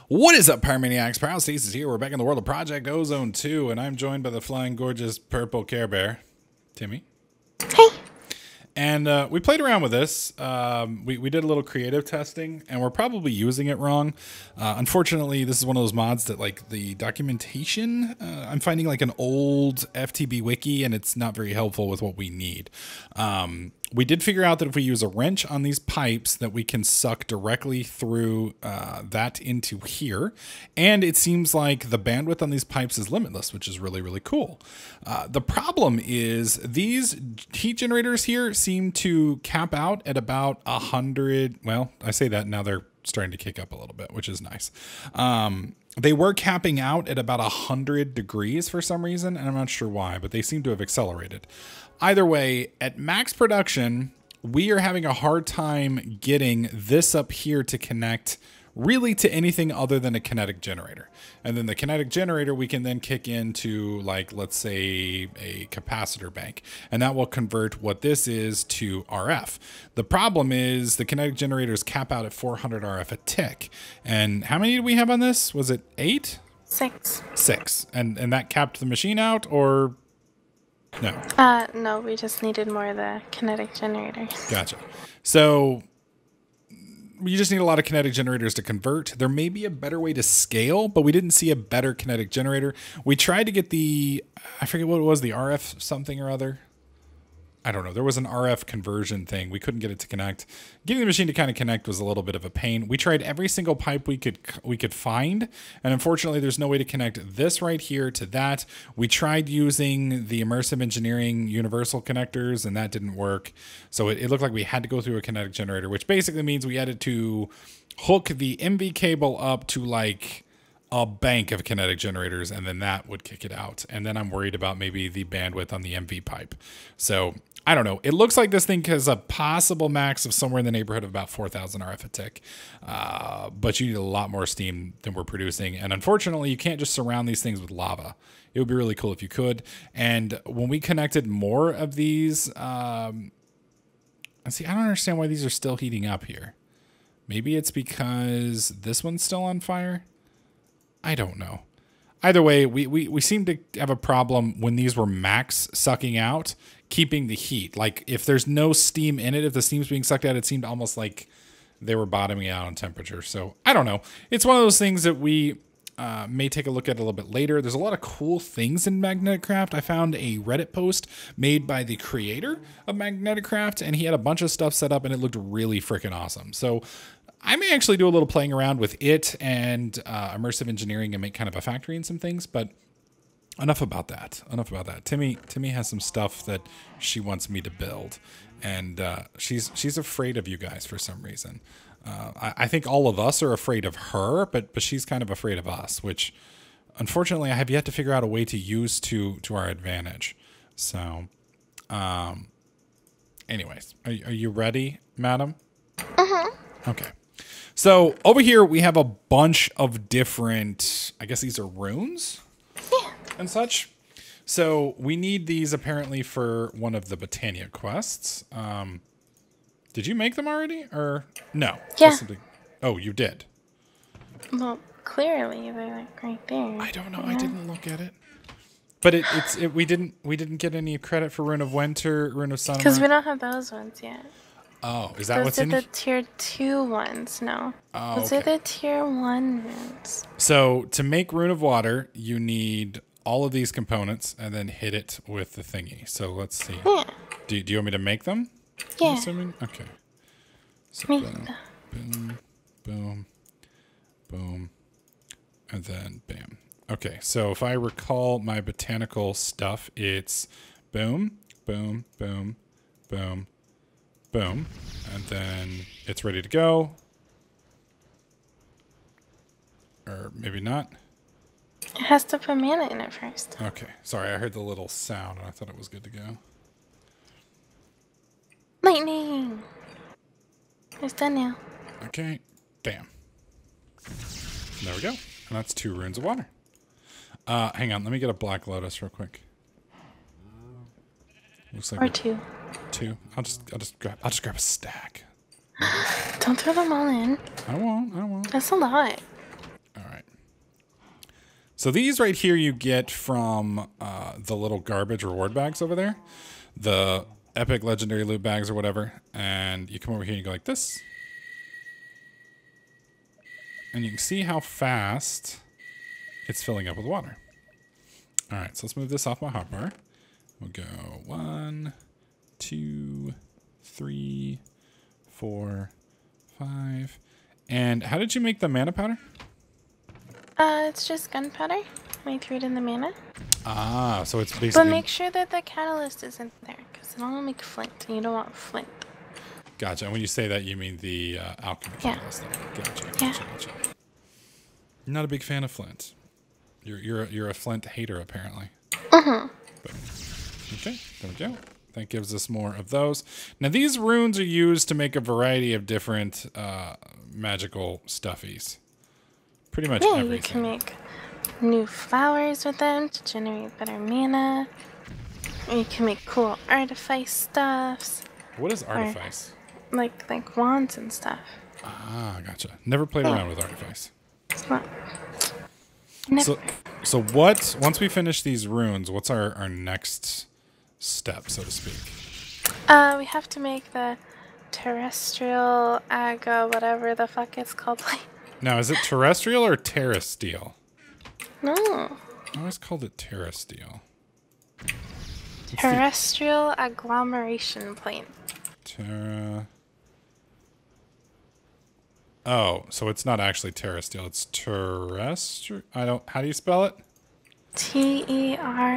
What is up, Pyromaniacs? Pyrostasis here. We're back in the world of Project Ozone 2, and I'm joined by the flying, gorgeous purple Care Bear, Timmy. Hey. And we played around with this. We did a little creative testing, and we're probably using it wrong. Unfortunately, this is one of those mods that, like, the documentation, I'm finding like an old FTB wiki, and it's not very helpful with what we need. We did figure out that if we use a wrench on these pipes, that we can suck directly through that into here. And it seems like the bandwidth on these pipes is limitless, which is really, really cool. The problem is these heat generators here seem to cap out at about 100. Well, I say that now they're starting to kick up a little bit, which is nice. They were capping out at about 100 degrees for some reason, and I'm not sure why, but they seem to have accelerated. Either way, at max production, we are having a hard time getting this up here to connect really to anything other than a kinetic generator. And then the kinetic generator, we can then kick into, like, let's say a capacitor bank, and that will convert what this is to RF. The problem is the kinetic generators cap out at 400 RF a tick. And how many did we have on this? Was it 8? 6. 6. And that capped the machine out, or no? No, we just needed more of the kinetic generators. Gotcha. So you just need a lot of kinetic generators to convert. There may be a better way to scale, but we didn't see a better kinetic generator. We tried to get the, I forget what it was, the RF something or other. I don't know. There was an RF conversion thing. We couldn't get it to connect. Getting the machine to kind of connect was a little bit of a pain. We tried every single pipe we could find, and unfortunately, there's no way to connect this right here to that. We tried using the immersive engineering universal connectors, and that didn't work. So it looked like we had to go through a kinetic generator, which basically means we had to hook the MV cable up to, like, a bank of kinetic generators, and then that would kick it out. And then I'm worried about maybe the bandwidth on the MV pipe. So I don't know. It looks like this thing has a possible max of somewhere in the neighborhood of about 4,000 RF a tick. But you need a lot more steam than we're producing. And unfortunately, you can't just surround these things with lava. It would be really cool if you could. And when we connected more of these, see, I don't understand why these are still heating up here. Maybe it's because this one's still on fire. I don't know. Either way, we seem to have a problem when these were max sucking out, keeping the heat. Like, if there's no steam in it, if the steam's being sucked out, it seemed almost like they were bottoming out on temperature. So I don't know. It's one of those things that we may take a look at a little bit later. There's a lot of cool things in Magnetic Craft. I found a Reddit post made by the creator of Magnetic Craft, and he had a bunch of stuff set up, and it looked really freaking awesome. So I may actually do a little playing around with it and immersive engineering and make kind of a factory and some things, but enough about that. Enough about that. Timmy has some stuff that she wants me to build, and she's afraid of you guys for some reason. I think all of us are afraid of her, but she's kind of afraid of us, which unfortunately I have yet to figure out a way to use to our advantage. So, anyways, are you ready, madam? Okay. So over here we have a bunch of different, I guess these are runes and such. So we need these apparently for one of the Botania quests. Did you make them already or no? Yeah. Oh, you did. Well, clearly they're like right there. I don't know. Yeah. I didn't look at it. But we didn't get any credit for Rune of Winter, Rune of Sun. Because we don't have those ones yet. Oh, is that what's in? Those are the tier 2 ones, no. Oh, those are the tier 1 runes. So to make Rune of Water, you need all of these components and then hit it with the thingy. So let's see. Yeah. Do you want me to make them? Yeah. I'm assuming? Okay. So boom, boom, boom, boom, and then bam. Okay, so if I recall my botanical stuff, it's boom, boom, boom, boom, boom, and then it's ready to go. Or maybe not. It has to put mana in it first. Okay, sorry, I heard the little sound and I thought it was good to go. Lightning! It's done now. Okay, bam. There we go. And that's 2 runes of water. Hang on, let me get a Black Lotus real quick. Looks like or 2. 2. I'll just grab a stack. Don't throw them all in. I won't. That's a lot. All So these right here you get from the little garbage reward bags over there. The epic legendary loot bags or whatever. And you come over here and you go like this. And you can see how fast it's filling up with water. All right, so let's move this off my hotbar. We'll go 1, 2, 3, 4, 5. And how did you make the mana powder? It's just gunpowder. I threw it in the mana. Ah, so it's basically... But make sure that the catalyst isn't there, because it'll make flint, and you don't want flint. Gotcha. And when you say that, you mean the alchemy catalyst. Gotcha. Not a big fan of flint. You're a flint hater, apparently. Mm-hmm. But, okay, there we go. That gives us more of those. Now, these runes are used to make a variety of different magical stuffies. Pretty much everything. You can make new flowers with them to generate better mana. You can make cool artifice stuffs. What is artifice? Like wands and stuff. Ah, gotcha. Never played around with artifice. It's not. So what? Once we finish these runes, what's our next step, so to speak? We have to make the terrestrial aga, whatever the fuck it's called. Now, is it terrestrial or terrasteel? No. I always called it terrasteel. Terrestrial agglomeration plate. Oh, so it's not actually terrasteel. It's terrestrial. How do you spell it? Terrestrial.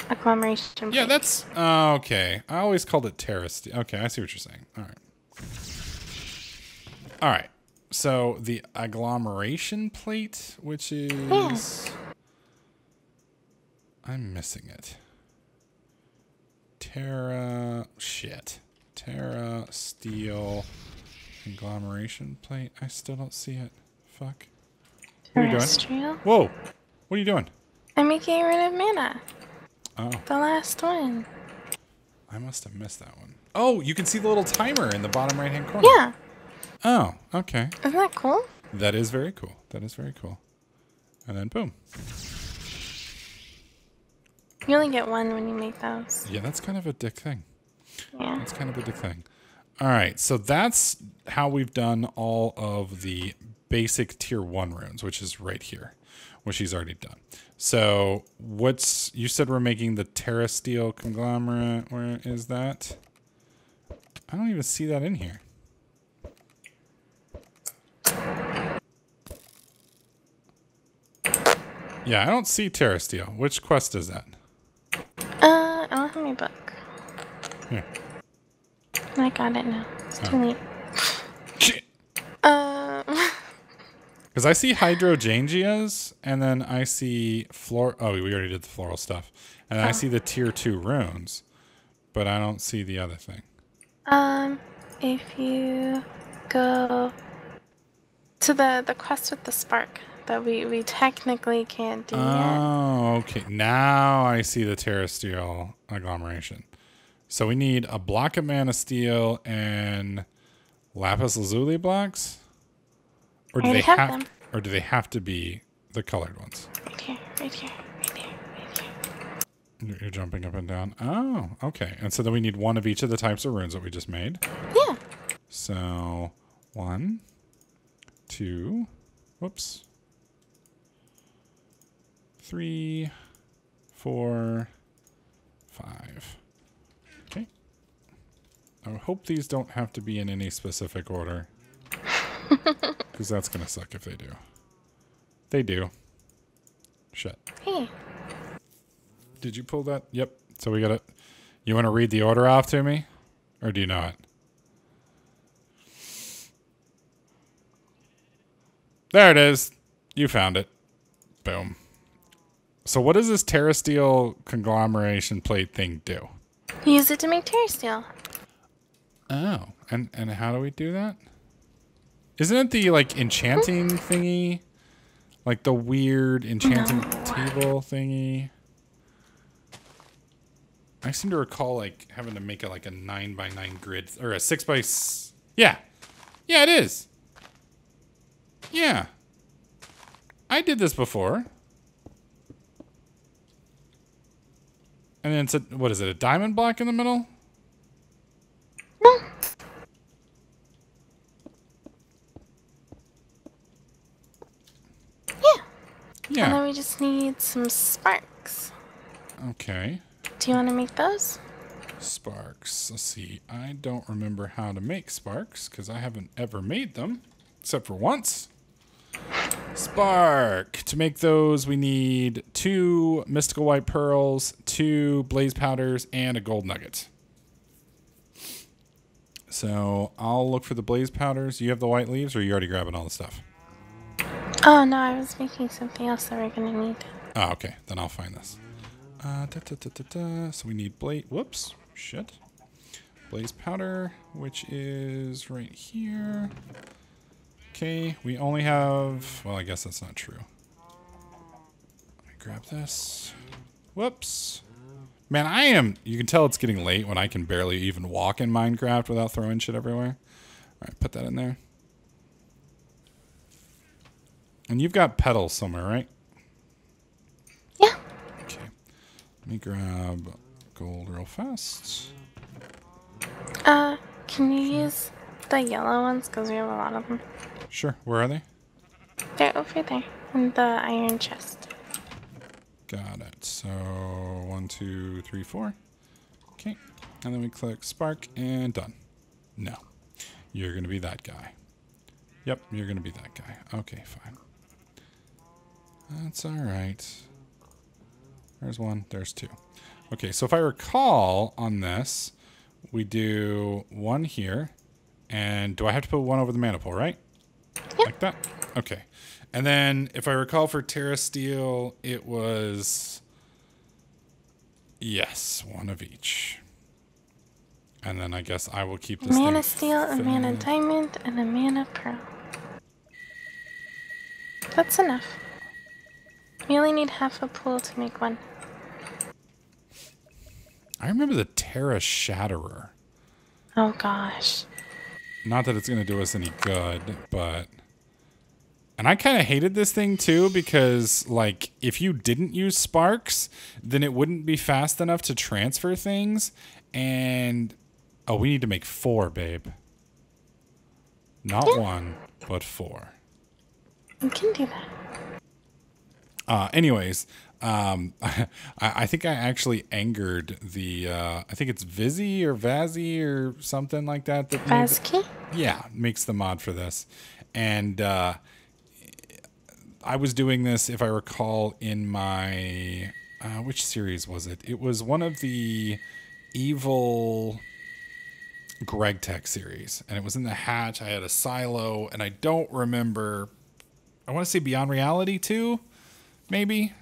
Agglomeration plate. Yeah, that's okay. I always called it terrasteel. Okay, I see what you're saying. All right. So the agglomeration plate, which is... I'm missing it. Terra steel agglomeration plate. I still don't see it. Fuck. What are you doing? Whoa. What are you doing? I'm making rid of mana. Oh. The last one. I must have missed that one. Oh, you can see the little timer in the bottom right-hand corner. Yeah. Oh, okay. Isn't that cool? That is very cool. That is very cool. And then boom. You only get one when you make those. Yeah, that's kind of a dick thing. Yeah. That's kind of a dick thing. All right, so that's how we've done all of the basic tier 1 runes, which is right here, which he's already done. So you said we're making the terrasteel conglomerate. Where is that? I don't even see that in here. Yeah, I don't see terrasteel. Which quest is that? I don't have my book. Here. I got it now. It's too late. Shit. Because I see hydrangeas, and then I see oh, we already did the floral stuff. And then I see the tier 2 runes, but I don't see the other thing. If you go to the quest with the spark that we technically can't do yet. Oh, okay. Now I see the terrasteel agglomeration. So we need a block of mana steel and lapis lazuli blocks? Or do they have to be the colored ones? Right here. You're jumping up and down. Oh, okay. And so then we need one of each of the types of runes that we just made. Yeah. So 1, 2, whoops. 3, 4, 5. Okay. I hope these don't have to be in any specific order. Because that's going to suck if they do. They do. Shit. Hey. Did you pull that? Yep. So we got to... You want to read the order off to me? Or do you know it? There it is. You found it. Boom. So what does this terrasteel conglomeration plate thing do? Use it to make terrasteel. Oh. And how do we do that? Isn't it the, like, enchanting thingy? Like the weird enchanting table thingy? I seem to recall, like, having to make a 9x9 grid. Or a 6x... Yeah. Yeah, it is. Yeah. I did this before. And then it's a, what is it, a diamond block in the middle? No. Yeah. Yeah. And then we just need some sparks. Okay. Do you want to make those? Sparks. Let's see. I don't remember how to make sparks because I haven't ever made them except for once. Spark. To make those, we need 2 mystical white pearls, 2 blaze powders, and a gold nugget. So I'll look for the blaze powders. You have the white leaves, or are you already grabbing all the stuff? Oh, no, I was making something else that we're going to need. Oh, okay. Then I'll find this. So we need blaze. Whoops. Shit. Blaze powder, which is right here. Okay, we only have... Well, I guess that's not true. Let me grab this. Whoops. Man, I am... You can tell it's getting late when I can barely even walk in Minecraft without throwing shit everywhere. Alright, put that in there. And you've got petals somewhere, right? Yeah. Okay. Let me grab gold real fast. Can you use the yellow ones? Because we have a lot of them. Sure. Where are they? They're over there in the iron chest. Got it. So 1, 2, 3, 4. Okay. And then we click spark and done. No. You're going to be that guy. Yep, you're going to be that guy. Okay, fine. That's all right. There's 1. There's 2. Okay, so if I recall on this, we do 1 here. And do I have to put 1 over the mana pole, right? Yep. Like that? Okay. And then if I recall for Terra Steel, it was... Yes, 1 of each. And then I guess I will keep this Mana thing steel, a mana diamond, and a mana pearl. That's enough. We only need half a pool to make 1. I remember the Terra Shatterer. Oh gosh. Not that it's going to do us any good, but... And I kind of hated this thing too because, like, if you didn't use sparks, then it wouldn't be fast enough to transfer things. And... Oh, we need to make 4, babe. Not 1, but 4. We can do that. Anyways, I think I actually angered the, I think it's Vizzy or Vazzy or something like that. Vazki? Yeah, makes the mod for this. And I was doing this, if I recall, in my, which series was it? It was one of the evil Greg Tech series. And it was in the hatch. I had a silo, and I don't remember... I want to say Beyond Reality 2, maybe,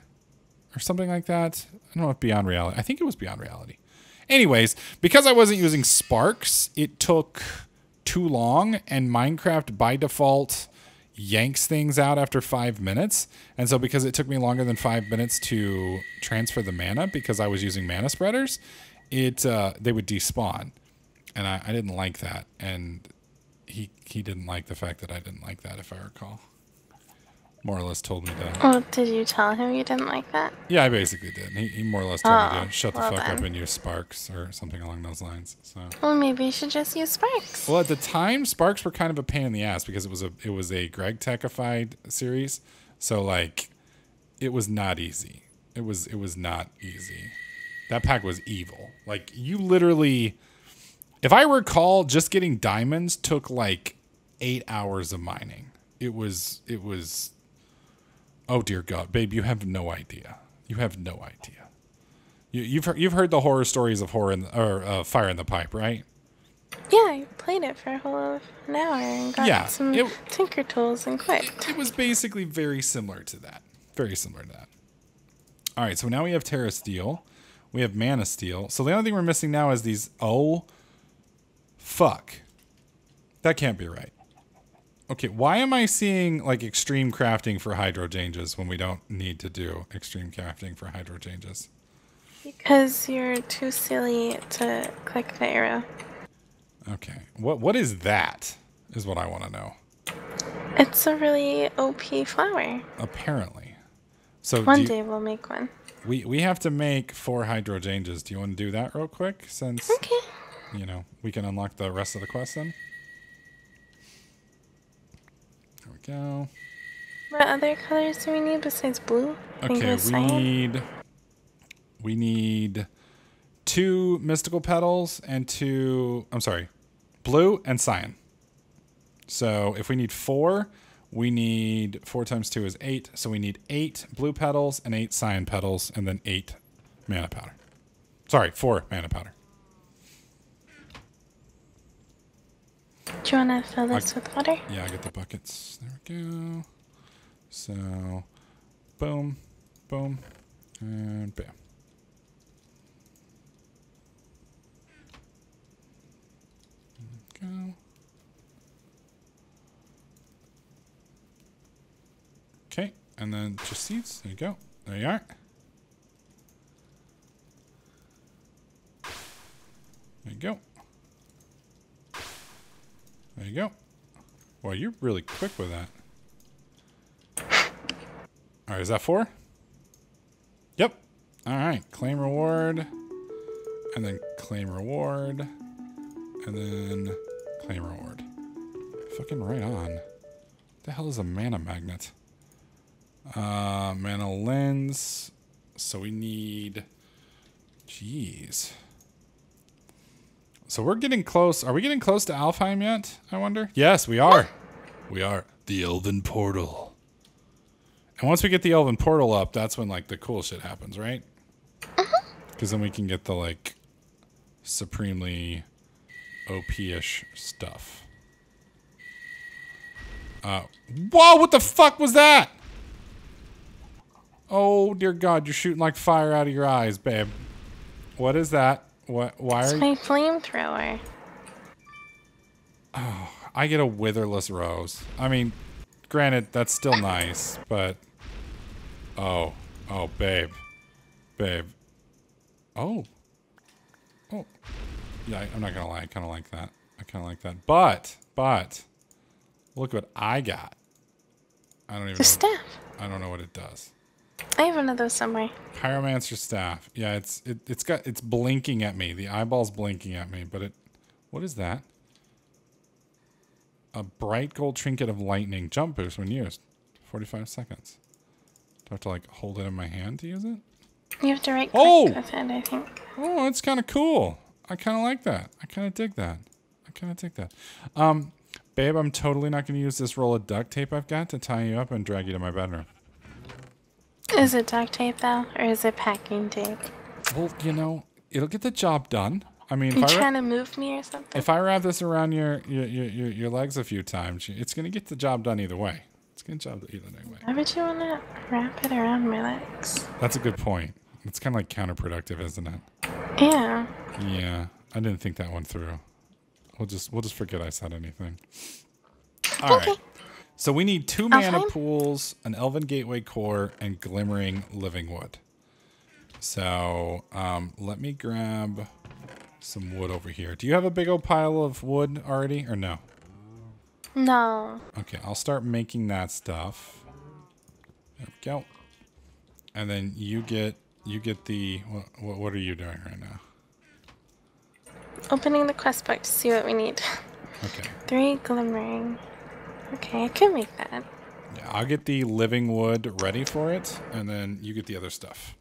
or something like that. I don't know if Beyond Reality. I think it was Beyond Reality. Anyways, because I wasn't using sparks, it took too long, and Minecraft by default yanks things out after 5 minutes. And so because it took me longer than 5 minutes to transfer the mana because I was using mana spreaders, they would despawn. And I didn't like that. And he didn't like the fact that I didn't like that, if I recall. More or less told me to... Oh, did you tell him you didn't like that? Yeah, I basically did. He more or less told me to shut the fuck then. up and use sparks or something along those lines. So. Well, maybe you should just use sparks. Well, at the time, sparks were kind of a pain in the ass because it was a Greg Techified series. So, like, it was not easy. It was not easy. That pack was evil. Like, you literally... If I recall, just getting diamonds took, like, 8 hours of mining. It was... Oh dear God, babe! You have no idea. You have no idea. You've heard the horror stories of Fire in the Pipe, right? Yeah, I played it for a whole an hour and got some tinker tools and quit. It was basically very similar to that. Very similar to that. All right, so now we have Terra Steel, we have Mana Steel. So the only thing we're missing now is these. Oh, fuck! That can't be right. Okay, why am I seeing, like, extreme crafting for hydro changes when we don't need to do extreme crafting for hydro changes? Because you're too silly to click the arrow. Okay. What is that, is what I want to know. It's a really OP flower. Apparently. So One day we'll make one. we have to make 4 hydrangeas. Do you want to do that real quick? Since, Okay. you know, we can unlock the rest of the quest then. There we go. What other colors do we need besides blue? Okay, we need 2 mystical petals and 2, I'm sorry, blue and cyan. So if we need 4, we need 4 times 2 is 8. So we need 8 blue petals and 8 cyan petals and then 8 mana powder. Sorry, 4 mana powder. Do you want to fill this with water? Yeah, I get the buckets. There we go. So, boom, boom, and bam. There we go. Okay, and then just seeds. There you go. There you are. There you go. There you go. Well, you're really quick with that. All right, is that 4? Yep. All right, claim reward. And then claim reward. And then claim reward. Fucking right on. What the hell is a mana magnet? Mana lens. So we need... Jeez. So we're getting close. Are we getting close to Alfheim yet, I wonder? Yes, we are. We are. The Elven Portal. And once we get the Elven Portal up, that's when, like, the cool shit happens, right? Because then we can get the, like, supremely OP-ish stuff. Whoa, what the fuck was that? Oh, dear God, you're shooting like fire out of your eyes, babe. What is that? What? Why are you... It's my flamethrower. Oh, I get a witherless rose. I mean, granted, that's still nice, but... Oh, babe. Babe. Oh. Oh. Yeah, I'm not gonna lie, I kinda like that. I kinda like that. But, look what I got. I don't even know. Staff. I don't know what it does. I have one of those somewhere. Pyromancer staff. Yeah, it's blinking at me. The eyeball's blinking at me, but what is that? A bright gold trinket of lightning. Jump boost when used. 45 seconds. Do I have to like hold it in my hand to use it? You have to right click with it, I think. Oh, it's kind of cool. I kind of like that. I kind of dig that. Babe, I'm totally not going to use this roll of duct tape I've got to tie you up and drag you to my bedroom. Is it duct tape though, or is it packing tape? Well, you know, it'll get the job done. I mean, You trying to move me or something? if I wrap this around your legs a few times, it's gonna get the job done either way. It's gonna get the job either way. Why would you want to wrap it around my legs? That's a good point. It's kind of like counterproductive, isn't it? Yeah. Yeah, I didn't think that one through. We'll just forget I said anything. All right. So we need 2 mana pools, an Elven Gateway core, and Glimmering Living Wood. So let me grab some wood over here. Do you have a big old pile of wood already, or no? No. Okay, I'll start making that stuff. There we go. And then you get the what are you doing right now? Opening the quest book to see what we need. Okay. 3 glimmering. Okay, I can make that. Yeah, I'll get the living wood ready for it, and then you get the other stuff.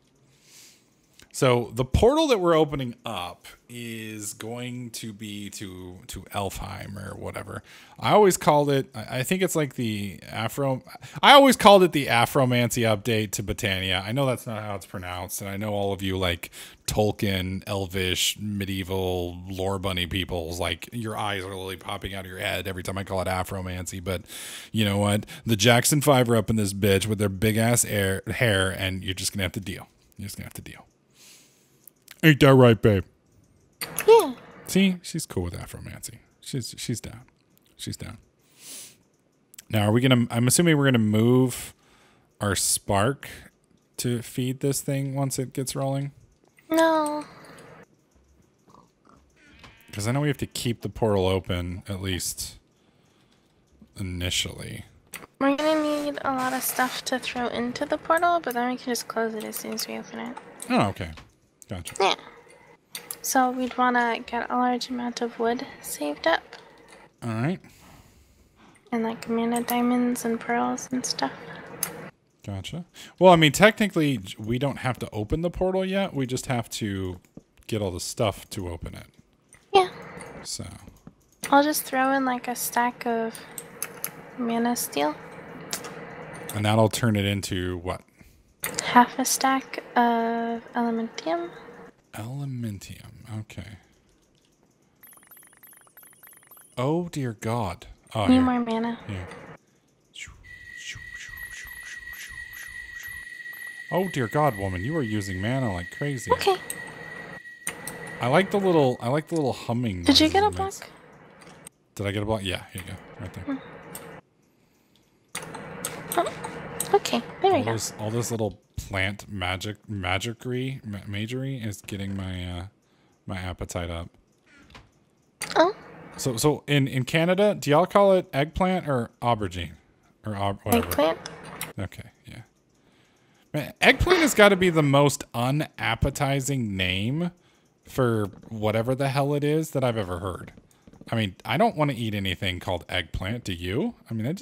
So the portal that we're opening up is going to be to Elfheim or whatever. I always called it, I think it's like I always called it the Afromancy update to Britannia. I know that's not how it's pronounced, and I know all of you like Tolkien, Elvish, medieval lore bunny peoples, like your eyes are literally popping out of your head every time I call it Afromancy. But you know what? The Jackson 5 are up in this bitch with their big ass hair, and you're just gonna have to deal. You're just gonna have to deal. Ain't that right, babe? Yeah. See, she's cool with Afromancy. She's down. She's down. Now, I'm assuming we're gonna move our spark to feed this thing once it gets rolling. No. Because I know we have to keep the portal open at least initially. We're gonna need a lot of stuff to throw into the portal, but then we can just close it as soon as we open it. Oh, okay. Gotcha. Yeah. So we'd want to get a large amount of wood saved up. All right. And like mana diamonds and pearls and stuff. Gotcha. Well, I mean, technically, we don't have to open the portal yet. We just have to get all the stuff to open it. Yeah. So. I'll just throw in like a stack of mana steel. And that'll turn it into what? Half a stack of elementium. Elementium. Okay. Oh, dear God. Oh, Need here. more mana. Yeah. Oh dear God, woman, you are using mana like crazy. Okay. I like the little humming. Did you get a noises it makes. block? Did I get a block? Yeah, here you go, right there. Oh, okay, there we go. All this little plant magery is getting my my appetite up. Oh. So in Canada, do y'all call it eggplant or aubergine or whatever? Eggplant. Okay, yeah. Man, eggplant has got to be the most unappetizing name for whatever the hell it is that I've ever heard. I mean, I don't want to eat anything called eggplant. Do you? I mean, Not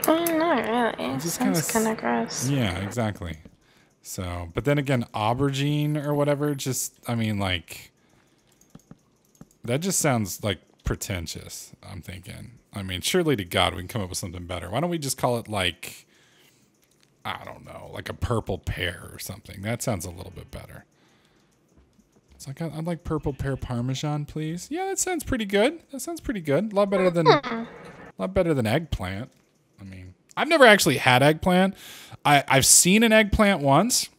really. It just sounds kind of gross. Yeah, exactly. So, but then again, aubergine or whatever, I mean, like, that just sounds like pretentious, I'm thinking. I mean, surely to God we can come up with something better. Why don't we just call it like, I don't know, like a purple pear or something? That sounds a little bit better. It's like, I'd like purple pear parmesan, please. Yeah, that sounds pretty good. That sounds pretty good. A lot better than eggplant. I mean, I've never actually had eggplant. I've seen an eggplant once.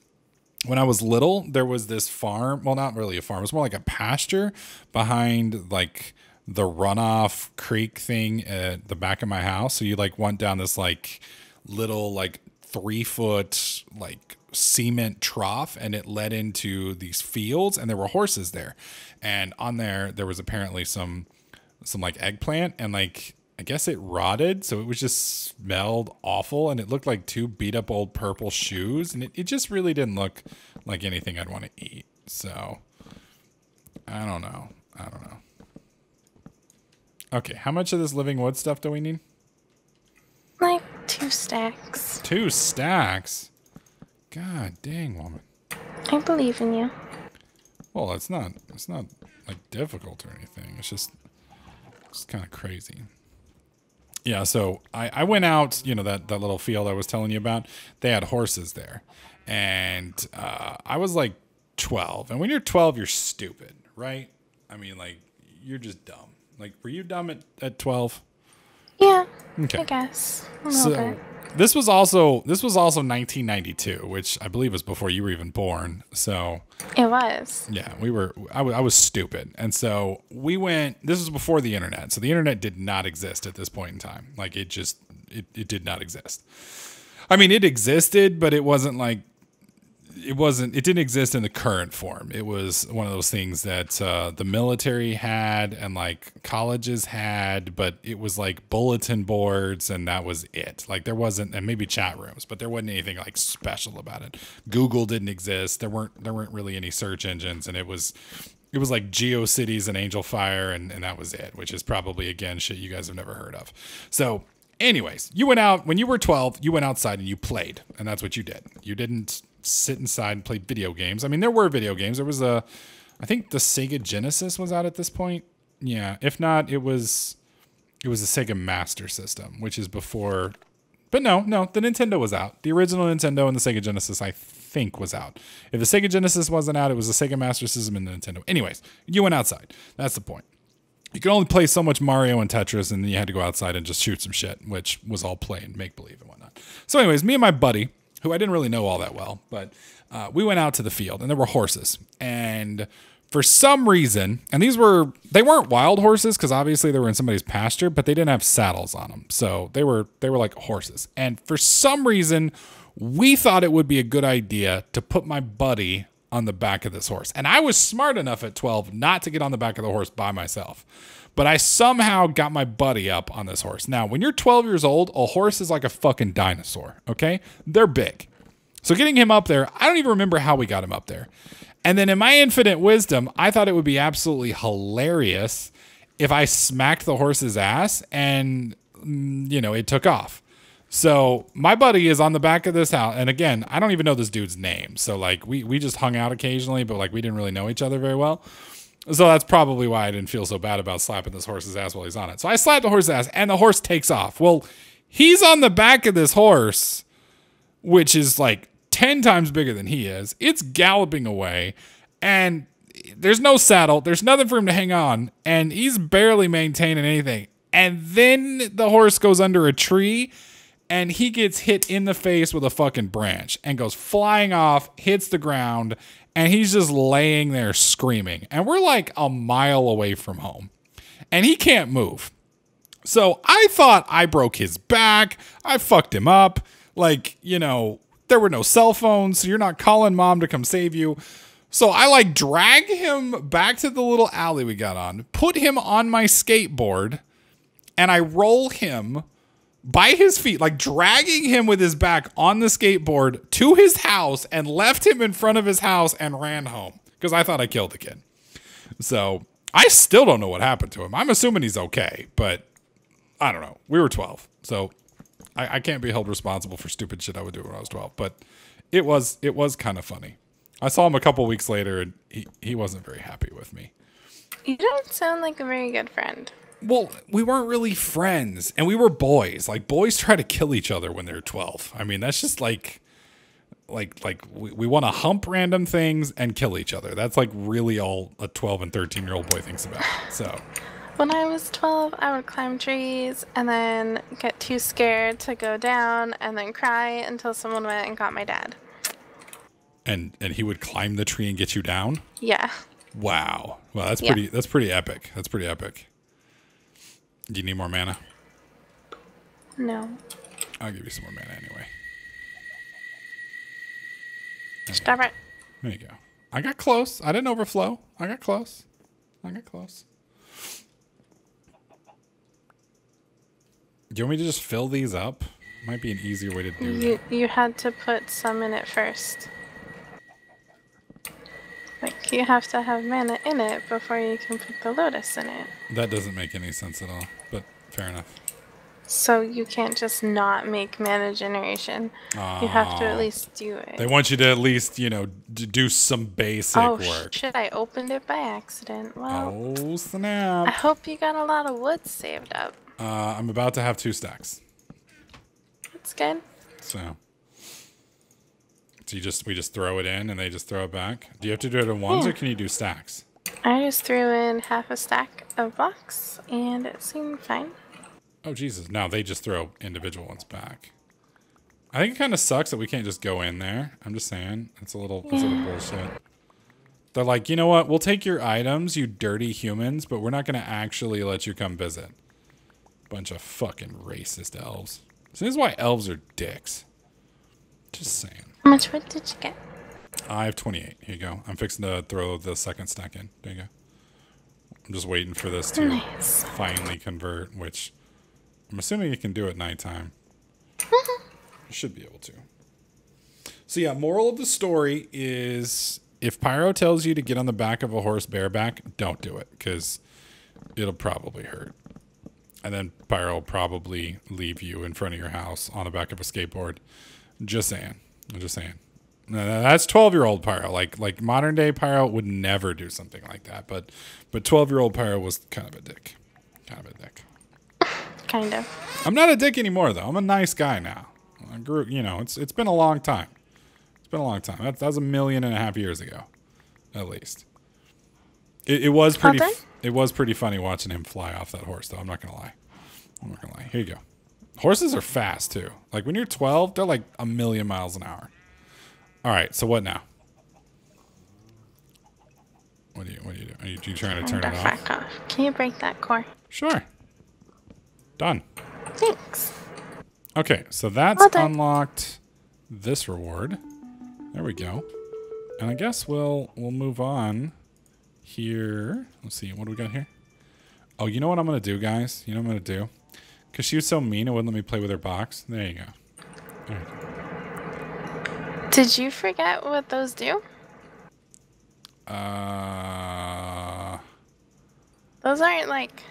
When I was little, there was this farm. Well, not really a farm. It was more like a pasture behind like the runoff creek thing at the back of my house. So you like went down this like little like 3-foot like cement trough, and it led into these fields, and there were horses there. And on there was apparently some like eggplant, and like I guess it rotted, so it was just smelled awful, and it looked like 2 beat up old purple shoes, and it just really didn't look like anything I'd want to eat. So I don't know. Okay, how much of this living wood stuff do we need? Like 2 stacks. 2 stacks? God dang, woman. I believe in you. Well, it's not like difficult or anything. It's just kind of crazy. Yeah, so I went out, you know, that little field I was telling you about. They had horses there. And I was like 12. And when you're 12, you're stupid, right? I mean, like, you're just dumb. Like, were you dumb at 12? Yeah, okay. I guess. A little bit. This was also 1992, which I believe was before you were even born. So it was. Yeah, I was stupid. And so we went, this was before the internet. So the internet did not exist at this point in time. Like it did not exist. I mean, it existed, but it didn't exist in the current form. It was one of those things that the military had and like colleges had, but it was like bulletin boards and that was it. Like there wasn't, and maybe chat rooms, but there wasn't anything like special about it. Google didn't exist. There weren't really any search engines, and it was like GeoCities and Angel Fire, and that was it, which is probably, again, shit you guys have never heard of. So anyways, you went out, when you were 12, you went outside and you played, and that's what you did. You didn't sit inside and play video games. I mean, there were video games. There was I think the Sega Genesis was out at this point. Yeah. If not, it was the Sega Master System, which is before, but no, the Nintendo was out. The original Nintendo and the Sega Genesis, I think, was out. If the Sega Genesis wasn't out, it was the Sega Master System and the Nintendo. Anyways, you went outside. That's the point. You could only play so much Mario and Tetris, and then you had to go outside and just shoot some shit, which was all play and make-believe and whatnot. So anyways, me and my buddy, who I didn't really know all that well, but we went out to the field, and there were horses. And for some reason, and they weren't wild horses, because obviously they were in somebody's pasture, but they didn't have saddles on them. So they were like horses. And for some reason, we thought it would be a good idea to put my buddy on the back of this horse. And I was smart enough at 12 not to get on the back of the horse by myself. But I somehow got my buddy up on this horse. Now, when you're 12 years old, a horse is like a fucking dinosaur, okay? They're big. So getting him up there, I don't even remember how we got him up there. And then in my infinite wisdom, I thought it would be absolutely hilarious if I smacked the horse's ass and, it took off. So my buddy is on the back of this house. And again, I don't even know this dude's name. So like we just hung out occasionally, but like we didn't really know each other very well. So that's probably why I didn't feel so bad about slapping this horse's ass while he's on it. So I slapped the horse's ass and the horse takes off. Well, he's on the back of this horse, which is like 10 times bigger than he is. It's galloping away and there's no saddle. There's nothing for him to hang on and he's barely maintaining anything. And then the horse goes under a tree and he gets hit in the face with a fucking branch and goes flying off, hits the ground, and he's just laying there screaming. And we're like a mile away from home and he can't move. So I thought I broke his back. I fucked him up. Like, there were no cell phones, so you're not calling mom to come save you. So I like drag him back to the little alley we got on, put him on my skateboard, and I roll him by his feet, like dragging him with his back on the skateboard to his house and left him in front of his house and ran home because I thought I killed the kid. So I still don't know what happened to him. I'm assuming he's okay, but I don't know. We were 12, so I can't be held responsible for stupid shit I would do when I was 12, but it was kind of funny. I saw him a couple weeks later and he wasn't very happy with me. You don't sound like a very good friend. Well, we weren't really friends and we were boys. Like boys try to kill each other when they're 12. I mean, that's just like we want to hump random things and kill each other. That's like really all a 12 and 13-year-old boy thinks about. So when I was 12, I would climb trees and then get too scared to go down and then cry until someone went and got my dad. And he would climb the tree and get you down? Yeah. Wow. Well, that's pretty epic. That's pretty epic. Do you need more mana? No. I'll give you some more mana anyway. Stop it. There you go. I got close. I didn't overflow. I got close. Do you want me to just fill these up? Might be an easier way to do that. You had to put some in it first. Like, you have to have mana in it before you can put the lotus in it. That doesn't make any sense at all, but fair enough. So you can't just not make mana generation. You have to at least do it. They want you to at least, do some basic work. Oh, shit, I opened it by accident. Well, oh, snap. I hope you got a lot of wood saved up. I'm about to have 2 stacks. That's good. So we just throw it in and they just throw it back? Do you have to do it in ones or can you do stacks? I just threw in half a stack of blocks and it seemed fine. Oh, Jesus. No, they just throw individual ones back. I think it kind of sucks that we can't just go in there. I'm just saying. That's a little bullshit. They're like, you know what? We'll take your items, you dirty humans, but we're not going to actually let you come visit. Bunch of fucking racist elves. So this is why elves are dicks. Just saying. How much wood did you get? I have 28. Here you go. I'm fixing to throw the second stack in. There you go. I'm just waiting for this to finally convert, which I'm assuming you can do at nighttime. You should be able to. So yeah, moral of the story is if Pyro tells you to get on the back of a horse bareback, don't do it because it'll probably hurt. And then Pyro will probably leave you in front of your house on the back of a skateboard. Just saying. I'm just saying. That's 12-year-old Pyro. Like modern day Pyro would never do something like that. But 12-year-old Pyro was kind of a dick. Kind of. I'm not a dick anymore though. I'm a nice guy now. I grew. It's been a long time. It's been a long time. That was 1.5 million years ago, at least. It was pretty. It was pretty funny watching him fly off that horse, though. I'm not gonna lie. Here you go. Horses are fast too. Like when you're 12, they're like 1,000,000 miles an hour. All right. So what now? What do you do? Are you trying to turn it off? Can you break that core? Sure. Done. Thanks. Okay, so that's unlocked this reward. There we go. And I guess we'll move on here. Let's see. What do we got here? Oh, you know what I'm going to do, guys? You know what I'm going to do? Because she was so mean, it wouldn't let me play with her box. There you go. All right. Did you forget what those do? Those aren't like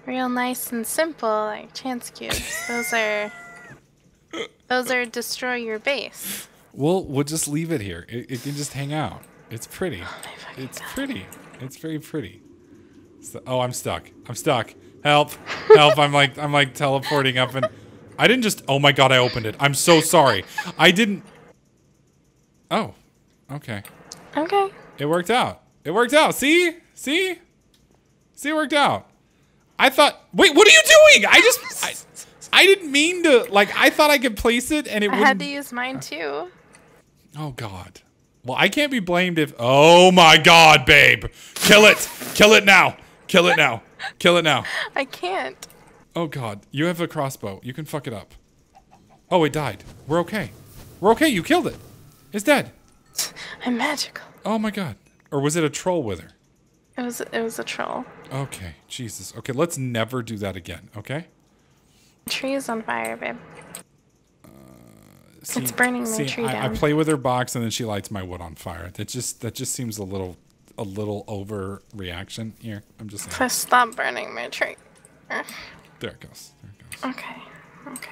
real nice and simple like chance cubes. Those are destroy your base. We'll just leave it here. It can just hang out. It's pretty. Oh my fucking It's God. pretty. It's very pretty. So, oh, I'm stuck. I'm stuck. Help! Help! I'm like teleporting up, and I didn't just. Oh my God! I opened it. I'm so sorry. I didn't. Oh, okay. Okay. It worked out. It worked out. See? See? See, it worked out. I thought. Wait, what are you doing? I didn't mean to. Like, I thought I could place it, and it I wouldn't. had to use mine too. Oh God. Well, I can't be blamed if. Oh my God, babe! Kill it! Kill it now! Kill it now! Kill it now! I can't. Oh God, you have a crossbow. You can fuck it up. Oh, it died. We're okay. We're okay. You killed it. It's dead. I'm magical. Oh my God. Or was it a troll with her? It was a troll. Okay, Jesus. Okay, let's never do that again. Okay. The tree is on fire, babe. See, It's burning my tree I down. play with her box and then she lights my wood on fire. That just seems a little overreaction here. I'm just saying. So stop burning my tree. Ugh. There it goes. There it goes. Okay. Okay.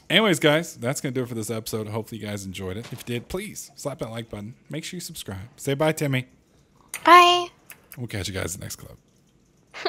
Anyways, guys, that's going to do it for this episode. Hopefully you guys enjoyed it. If you did, please slap that like button. Make sure you subscribe. Say bye, Timmy. Bye. We'll catch you guys in the next clip.